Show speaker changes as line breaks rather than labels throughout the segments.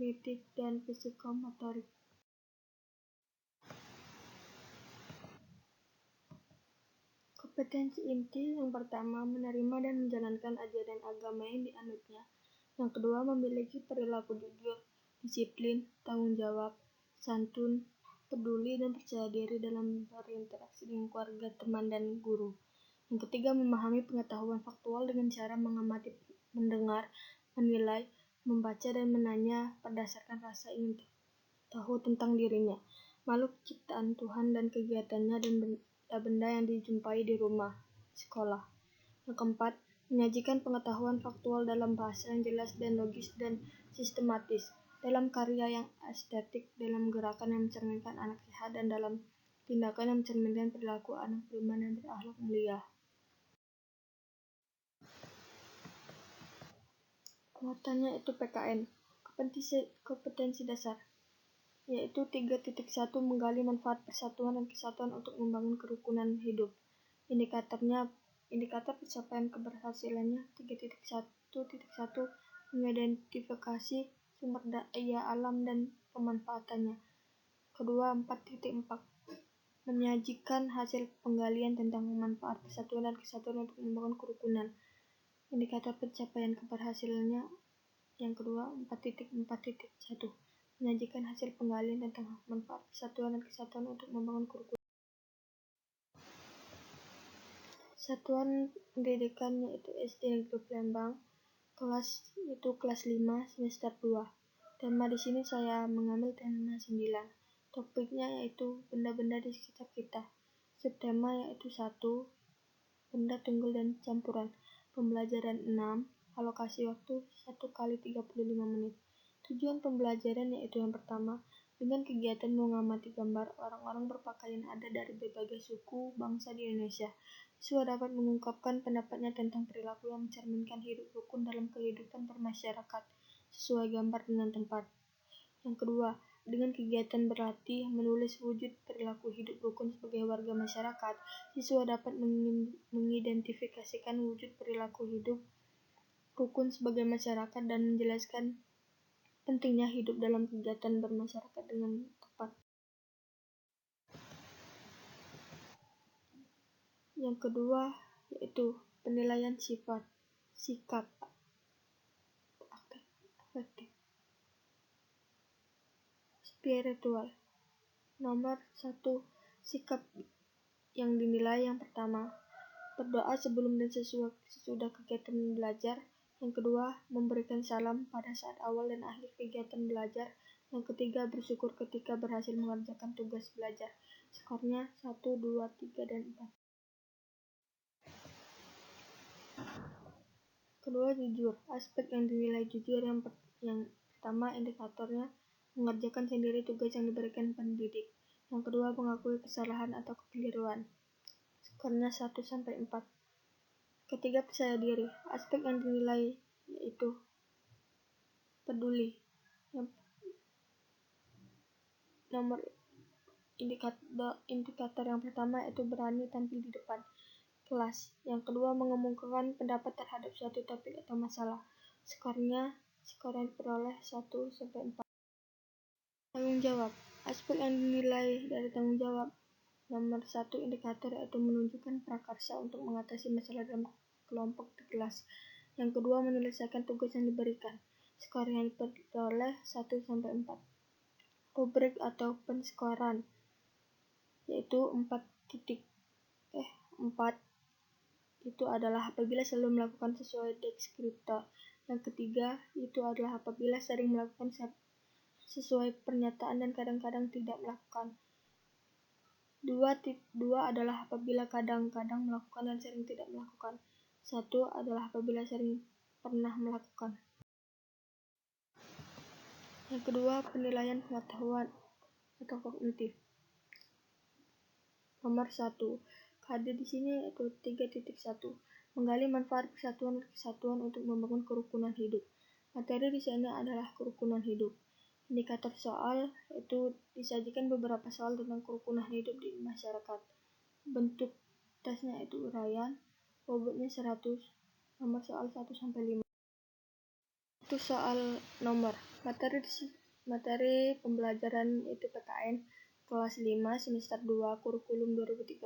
kritik, dan psikomotorik. Kompetensi inti yang pertama, menerima dan menjalankan ajaran agama yang dianutnya. Yang kedua, memiliki perilaku jujur, disiplin, tanggung jawab, santun, peduli, dan percaya diri dalam berinteraksi dengan keluarga, teman, dan guru. Yang ketiga, memahami pengetahuan faktual dengan cara mengamati, mendengar, menilai, membaca, dan menanya berdasarkan rasa ingin tahu tentang dirinya, makhluk ciptaan Tuhan dan kegiatannya, dan benda-benda yang dijumpai di rumah, sekolah. Yang keempat, menyajikan pengetahuan faktual dalam bahasa yang jelas dan logis dan sistematis, dalam karya yang estetik, dalam gerakan yang mencerminkan anak sehat, dan dalam tindakan yang mencerminkan perilaku anak beriman dan berakhlak mulia. Muatannya itu PKN, kompetensi dasar, yaitu 3.1 menggali manfaat persatuan dan kesatuan untuk membangun kerukunan hidup. Indikator pencapaian keberhasilannya 3.1.1 mengidentifikasi sumber daya alam dan pemanfaatannya. Kedua, 4.4 menyajikan hasil penggalian tentang manfaat persatuan dan kesatuan untuk membangun kerukunan. Indikator pencapaian keberhasilannya yang kedua 4.4.1 menyajikan hasil penggalian tentang manfaat persatuan dan kesatuan untuk membangun kerukunan. Satuan pendidikan yaitu SD Negeri Palembang, kelas 5 semester 2. Tema di sini saya mengambil tema 9. Topiknya yaitu benda-benda di sekitar kita. Subtema yaitu 1. Benda tunggul dan campuran. Pembelajaran 6. Alokasi waktu 1 kali 35 menit. Tujuan pembelajaran yaitu yang pertama, dengan kegiatan mengamati gambar orang-orang berpakaian adat dari berbagai suku bangsa di Indonesia. Siswa dapat mengungkapkan pendapatnya tentang perilaku yang mencerminkan hidup rukun dalam kehidupan bermasyarakat sesuai gambar dengan tempat. Yang kedua, dengan kegiatan berlatih menulis wujud perilaku hidup rukun sebagai warga masyarakat, siswa dapat mengidentifikasikan wujud perilaku hidup rukun sebagai masyarakat dan menjelaskan pentingnya hidup dalam kegiatan bermasyarakat dengan tepat. Yang kedua yaitu penilaian sifat, sikap, afektif, spiritual. Nomor 1, sikap yang dinilai yang pertama, berdoa sebelum dan sesudah kegiatan belajar. Yang kedua, memberikan salam pada saat awal dan akhir kegiatan belajar. Yang ketiga, bersyukur ketika berhasil mengerjakan tugas belajar. Skornya 1, 2, 3, dan 4. Kedua, jujur. Aspek yang dinilai jujur yang pertama, indikatornya mengerjakan sendiri tugas yang diberikan pendidik. Yang kedua, mengakui kesalahan atau kekeliruan. Skornya 1-4. Ketiga, percaya diri. Aspek yang dinilai yaitu peduli. Nomor indikator yang pertama yaitu berani tampil di depan kelas. Yang kedua, mengemukakan pendapat terhadap suatu topik atau masalah. Skor yang diperoleh 1-4. Tanggung jawab. Aspek yang dinilai dari tanggung jawab. Nomor 1 indikator yaitu menunjukkan prakarsa untuk mengatasi masalah dalam kelompok di kelas. Yang kedua, menyelesaikan tugas yang diberikan. Skor yang diperoleh 1-4. Rubrik atau penskoran yaitu 4 itu adalah apabila selalu melakukan sesuai deskriptor. Yang ketiga itu adalah apabila sering melakukan sesuai pernyataan dan kadang-kadang tidak melakukan. 2 adalah apabila kadang-kadang melakukan dan sering tidak melakukan. 1 adalah apabila sering pernah melakukan. Yang kedua, penilaian pengetahuan atau kognitif. Nomor 1, KD di sini yaitu 3.1 menggali manfaat persatuan dan kesatuan untuk membangun kerukunan hidup. Materi di sini adalah kerukunan hidup. Indikator soal yaitu disajikan beberapa soal tentang kerukunan hidup di masyarakat. Bentuk tesnya itu uraian, bobotnya 100, nomor soal 1-5. Itu soal nomor. Materi pembelajaran itu PKN kelas 5 semester 2 kurikulum 2013.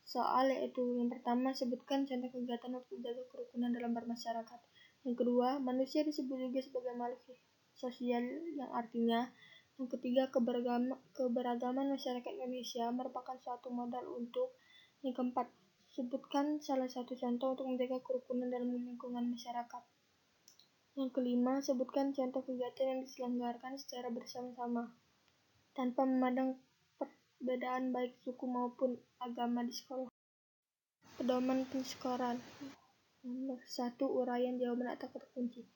Soal yaitu yang pertama, sebutkan contoh kegiatan untuk menjaga kerukunan dalam bermasyarakat. Yang kedua, manusia disebut juga sebagai makhluk sosial yang artinya. Yang ketiga, keberagaman masyarakat Indonesia merupakan suatu modal untuk. Yang keempat, sebutkan salah satu contoh untuk menjaga kerukunan dalam lingkungan masyarakat. Yang kelima, sebutkan contoh kegiatan yang diselenggarakan secara bersama-sama tanpa memandang perbedaan baik suku maupun agama di sekolah. Pedoman pensyukuran. Nomor 1, uraian jawaban atau kata kunci.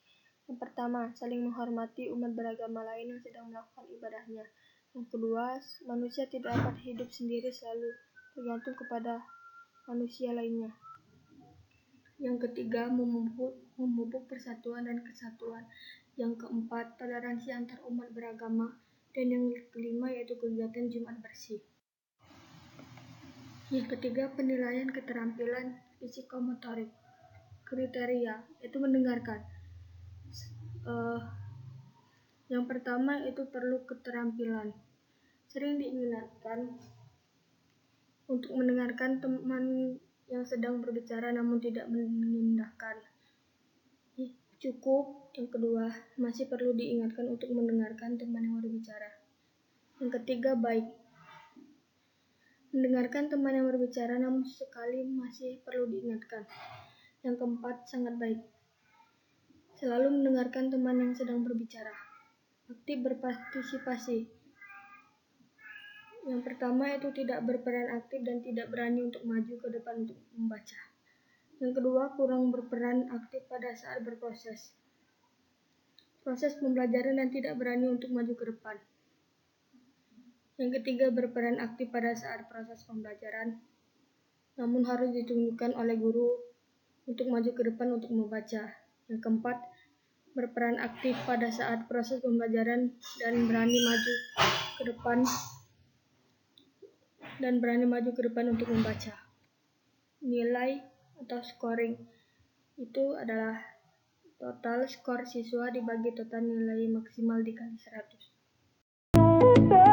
Yang pertama, saling menghormati umat beragama lain yang sedang melakukan ibadahnya. Yang kedua, manusia tidak dapat hidup sendiri, selalu tergantung kepada manusia lainnya. Yang ketiga, memupuk persatuan dan kesatuan. Yang keempat, toleransi antar umat beragama. Dan yang kelima yaitu kegiatan Jumat bersih. Yang ketiga, penilaian keterampilan psikomotorik. Kriteria yaitu mendengarkan. Yang pertama itu perlu keterampilan. Sering diingatkan untuk mendengarkan teman yang sedang berbicara namun tidak mengindahkan. Cukup. Yang kedua, masih perlu diingatkan untuk mendengarkan teman yang berbicara. Yang ketiga, baik. Mendengarkan teman yang berbicara namun sekali masih perlu diingatkan. Yang keempat, sangat baik. Selalu mendengarkan teman yang sedang berbicara. Aktif berpartisipasi. Yang pertama itu tidak berperan aktif dan tidak berani untuk maju ke depan untuk membaca. Yang kedua, kurang berperan aktif pada saat berproses pembelajaran dan tidak berani untuk maju ke depan. Yang ketiga, berperan aktif pada saat proses pembelajaran, namun harus ditunjukkan oleh guru untuk maju ke depan untuk membaca. Yang keempat, berperan aktif pada saat proses pembelajaran dan berani maju ke depan untuk membaca. Nilai atau scoring itu adalah total skor siswa dibagi total nilai maksimal dikali 100.